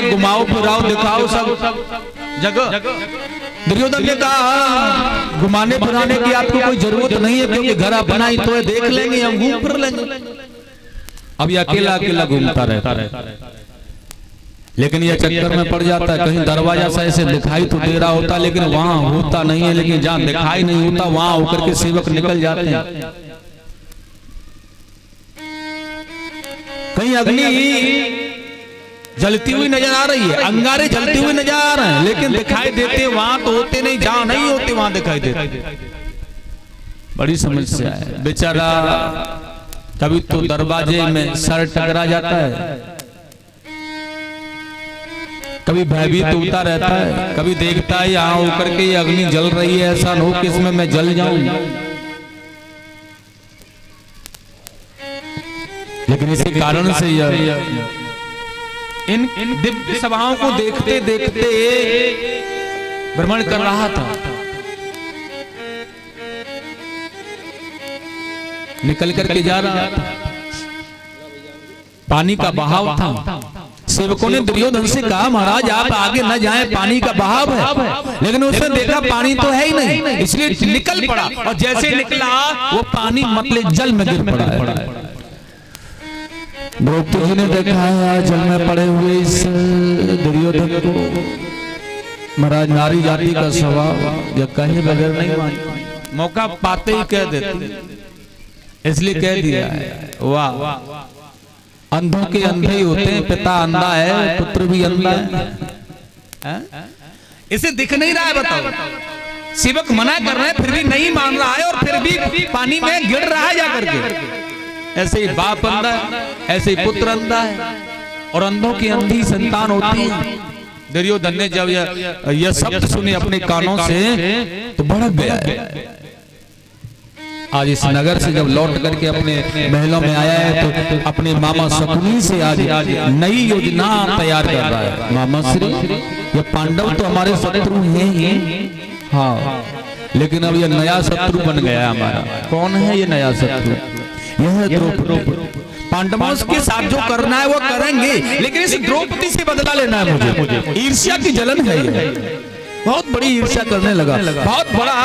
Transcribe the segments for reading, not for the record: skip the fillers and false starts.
घुमाओ फिराओ दिखाओ सब जगह। दुर्योधन ने कहा घुमाने फिराने की आपको कोई जरूरत नहीं है, क्योंकि घर अपना ही तो है, देख लेंगे हम, घूम फिर लेंगे। अब ये अकेला अकेला घूमता रहता है, लेकिन ये चक्कर में पड़ जाता है। कहीं दरवाजा से ऐसे दिखाई तो दे रहा होता, लेकिन वहां होता नहीं है। लेकिन जहां दिखाई नहीं होता वहां होकर के सेवक निकल जाते हैं। कहीं अग्नि जलती हुई नजर आ रही है, अंगारे जलते हुए नजर आ रहे हैं, लेकिन दिखाई देते वहां तो होते नहीं, जहां नहीं होते वहां दिखाई देते। बड़ी समस्या है बेचारा। कभी तो दरवाजे में सर टकरा जाता है, कभी भयभीत होता रहता है, कभी देखता है यहाँ होकर के ये अग्नि जल रही है, ऐसा न हो कि इसमें मैं जल जाऊं। लेकिन इसी कारण से इन दिव्य सभाओं को देखते देखते भ्रमण कर रहा था। निकल करके जा रहा था, पानी का बहाव था। सेवकों ने दुर्योधन से कहा महाराज आप आगे न जाएं, पानी का बहाव है। लेकिन उसने देखा पानी तो है ही नहीं, इसलिए निकल पड़ा, और जैसे निकला वो पानी मतलब जल में गिर पड़ा है। द्रौपदी जी ने देखा है जल में पड़े हुए इस दुर्योधन को। महाराज नारी जाति का स्वभाव यह कहे बगैर नहीं मानती, मौका पाते ही कह देती, इसलिए कह दिया है। वाह, अंधों के अंधे ही होते हैं, पिता अंधा है पुत्र भी अंधा है। इसे दिख नहीं रहा है, बताओ। सेवक मना कर रहे हैं फिर भी नहीं मान रहा है, और फिर भी पानी में गिर रहा है जाकर के। ऐसे ही बाप अंधा है, ऐसे ही पुत्र अंधा है, और अंधों की अंधी संतान होती है। दुर्योधन ने जब यह शब्द सुने अपने कानों से तो भड़क गया है। आज इस नगर से जब लौट करके अपने महलों में आया है तो अपने मामा शकुनी से आज नई योजना तैयार कर रहा है। मामा श्री, ये पांडव तो हमारे शत्रु हैं ही, हाँ, लेकिन अब ये नया शत्रु बन गया है हमारा। कौन है ये नया शत्रु? यह है द्रौपदी। पांडवों के साथ जो करना है वो करेंगे, लेकिन इस द्रौपदी से बदला लेना है मुझे। ईर्ष्या की जलन है ये, बहुत बड़ी ईर्ष्या करने लगा, बहुत बड़ा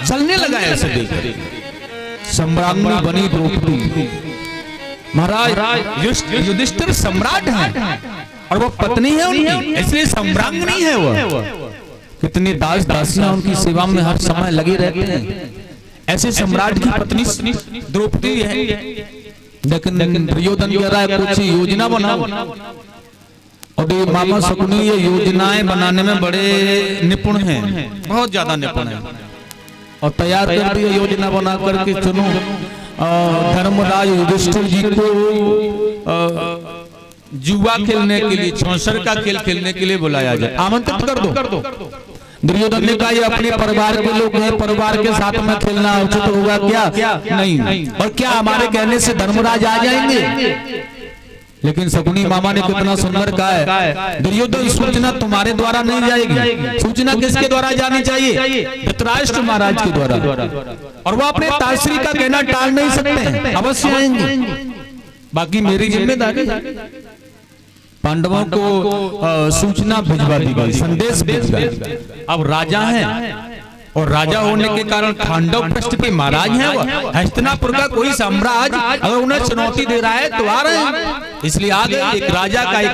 जलने लगा ऐसे देख। सम्राज्ञी बनी द्रौपदी। महाराज युधिष्ठिर सम्राट हैं और वो पत्नी है उनकी, इसलिए सम्राज्ञी है वो। कितने दास दासियां उनकी सेवा में हर समय लगे रहते हैं। ऐसे सम्राट की पत्नी द्रौपदी है। लेकिन दुर्योधन कह रहा है कुछ योजना बनाओ, और ये मामा शकुनी ये योजनाएं बनाने में बड़े निपुण हैं, बहुत ज्यादा निपुण हैं, और तैयार कर दिया योजना बना करके। चुनो धर्मराज युधिष्ठिर जी को जुआ खेलने के लिए, चौसर का खेल खेलने के लिए बुलाया जाए, आमंत्रित कर दो। दुर्योधन ने कहा ये अपने परिवार के लोग हैं, परिवार के साथ में खेलना उचित होगा क्या? नहीं। और क्या हमारे कहने से धर्मराज आ जाएंगे? लेकिन शकुनी मामा ने कितना सुंदर कहा है, दुर्योधन सूचना तुम्हारे द्वारा नहीं जाएगी, सूचना किसके द्वारा जानी चाहिए? धृतराष्ट्र महाराज के द्वारा, और वो अपने ताश्री का कहना टाल नहीं सकते, अवश्य आएंगे। बाकी मेरी जिम्मेदारी। पांडवों को सूचना भिजवा दी गई, संदेश भिजवा। अब राजा हैं, और राजा होने के कारण खांडव पृष्ठ के महाराज हैं वो। हस्तिनापुर का कोई साम्राज्य अगर उन्हें चुनौती दे रहा है तो आ रहे हैं, इसलिए आ गए। एक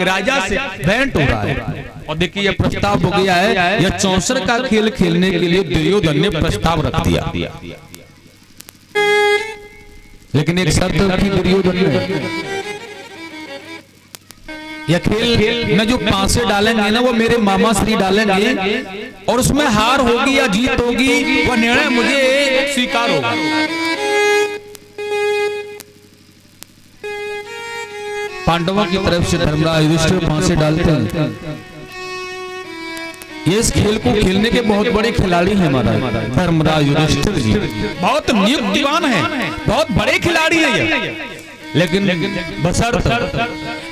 राजा से भेंट हो रहा है, और देखिए यह प्रस्ताव हो गया है। यह चौसर का खेल खेलने के लिए दुर्योधन ने प्रस्ताव रख दिया, लेकिन एक शर्त रखी दुर्योधन ने, यह खेल में जो पांसे डालेंगे ना वो मेरे मामा श्री डालेंगे, और उसमें हार होगी या जीत होगी वह निर्णय मुझे स्वीकार होगा। पांडवों की तरफ से धर्मराज युधिष्ठिर पांसे डालते हैं। ये इस खेल को खेलने के बहुत बड़े खिलाड़ी हैं महाराज धर्मराज युधिष्ठिर जी, बहुत नियुक्तिवान हैं, बहुत बड़े खिलाड़ी हैं ये। लेकिन बशर्त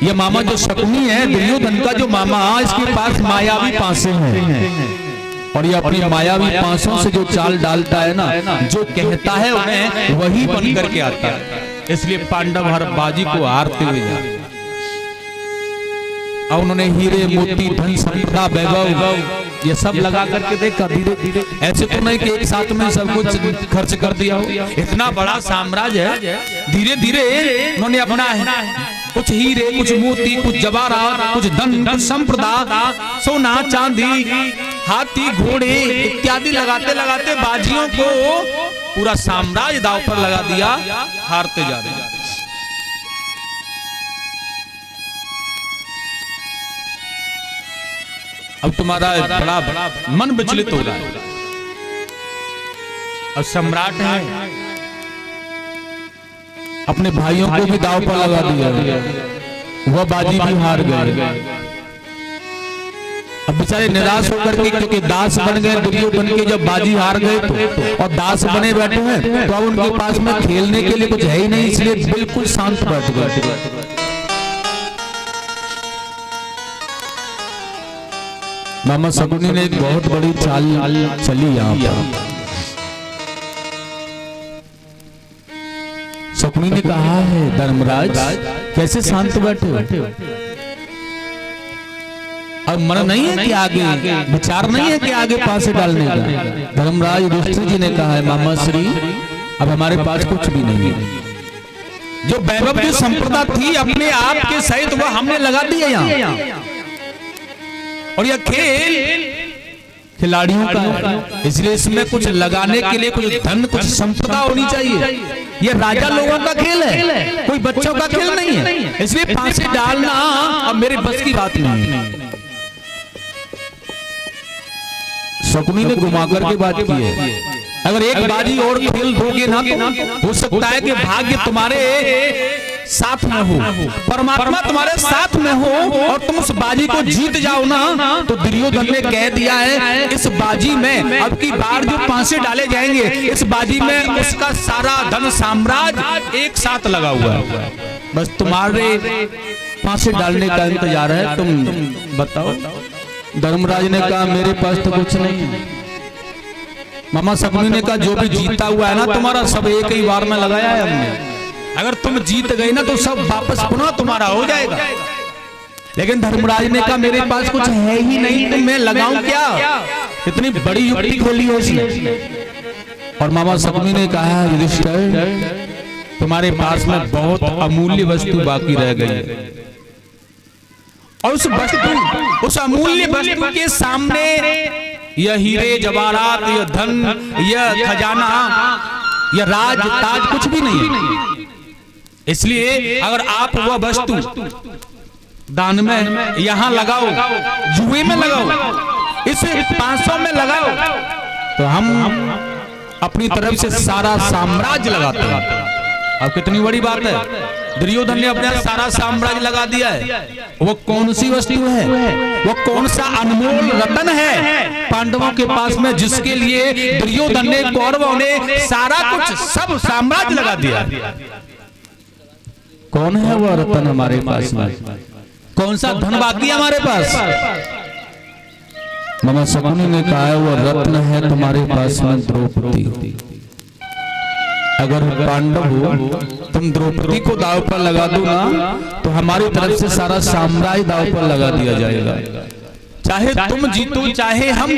ये मामा जो शकुनी है, दुर्योधन का जो मामा, इसके पास मायावी पांसे हैं, और ये अपनी मायावी पांसों से जो चाल डालता है ना, जो कहता है उन्हें वही बन करके आता है। इसलिए पांडव हर बाजी को हारते हुए जाते। और उन्होंने हीरे मोती धन संपदा वैभव ये सब लगा करके देखा धीरे धीरे। ऐसे तो नहीं कि एक साथ में सब कुछ खर्च कर दिया हो। इतना बड़ा साम्राज्य है, धीरे धीरे उन्होंने अपना कुछ हीरे, कुछ मोती, कुछ जवाहरात, कुछ धन, कुछ संपदा, सोना चांदी, हाथी घोड़े इत्यादि लगाते लगाते बाजियों को पूरा साम्राज्य दांव पर लगा दिया, हारते जा रहे। अब तुम्हारा बड़ा मन विचलित हो रहा है। और सम्राट है, अपने भाइयों को भी दांव पर लगा दिया, वह बाजी भी हार गए। अब बेचारे निराश होकर के, क्योंकि दास बन गए दुर्योधन के, जब बाजी हार गए तो और दास बने बैठे हैं तो अब उनके पास में खेलने के लिए कुछ है ही नहीं, इसलिए बिल्कुल शांत बैठ गए। मामा शकुनी ने एक बहुत बड़ी चाल चली यहाँ पर। शकुनी ने कहा है, धर्मराज कैसे शांत बैठे हो? अब मन नहीं है कि आगे विचार नहीं है कि आगे पासे डालने का? धर्मराज युधिष्ठिर जी ने कहा है, मामा श्री अब हमारे पास कुछ भी नहीं है। जो वैभव की संपदा थी अपने आप के सहित वह हमने लगा दी है यहाँ, और यह खेल खिलाड़ियों का है, इसलिए इसमें कुछ लगाने के लिए कुछ धन, कुछ संपदा होनी चाहिए। यह राजा लोगों का खेल है, कोई बच्चों का खेल नहीं है, इसलिए फांसी डालना अब मेरे बस की बात नहीं है। शकुनी ने घुमा करके बात की है, अगर एक बाजी और खेल दोगे ना तो हो सकता है कि भाग्य तुम्हारे साथ में हो, परमात्मा तुम्हारे साथ में हो और तुम उस बाजी को जीत जाओ ना। तो दुर्योधन ने कह दिया है, इस बाजी में अब की बार जो फांसे डाले जाएंगे, इस बाजी में उसका सारा धन साम्राज्य एक साथ लगा हुआ है, बस तुम्हारे फांसे डालने का इंतजार है, तुम बताओ। धर्मराज ने कहा, मेरे पास तो कुछ नहीं है। मामा शकुनी ने कहा, जो भी जीता हुआ है ना तुम्हारा, सब एक ही बार में लगाया है हमने, अगर तुम जीत गए ना तो सब वापस पुनः तुम्हारा हो जाएगा। लेकिन धर्मराज ने कहा, मेरे पास कुछ है ही नहीं, तो मैं लगाऊं क्या? इतनी बड़ी युक्ति खोली है उसने। और मामा शकुनी ने कहा, युधिष्ठिर तुम्हारे पास में बहुत अमूल्य वस्तु बाकी रह गई है, और उस अमूल्य वस्तु के सामने यह हीरे जवाहरात, यह धन, यह खजाना, यह राज ताज कुछ भी नहीं है। इसलिए अगर आप वह वस्तु दान में यहां लगाओ, जुए में लगाओ, इस 500 में लगाओ, तो हम अपनी तरफ से सारा साम्राज्य लगाते हैं। अब कितनी बड़ी बात है, दुर्योधन ने अपना सारा साम्राज्य लगा दिया है। वो कौन सी वस्तु है, वो कौन सा अनमोल रतन है पांडवों के पास में, जिसके लिए दुर्योधन ने, कौरवों ने सारा कुछ सब साम्राज्य लगा दिया? कौन है वो रतन हमारे पास में? कौन सा धन बाकी हमारे पास? मामा शकुनी ने कहा है, वो रत्न है तुम्हारे पास में द्रौपदी। अगर पांडव हो, तुम द्रौपदी को दांव पर लगा दो ना, तो हमारी तरफ से सारा साम्राज्य दांव पर लगा दिया जाएगा। चाहे तुम जीतो चाहे हम जीतो।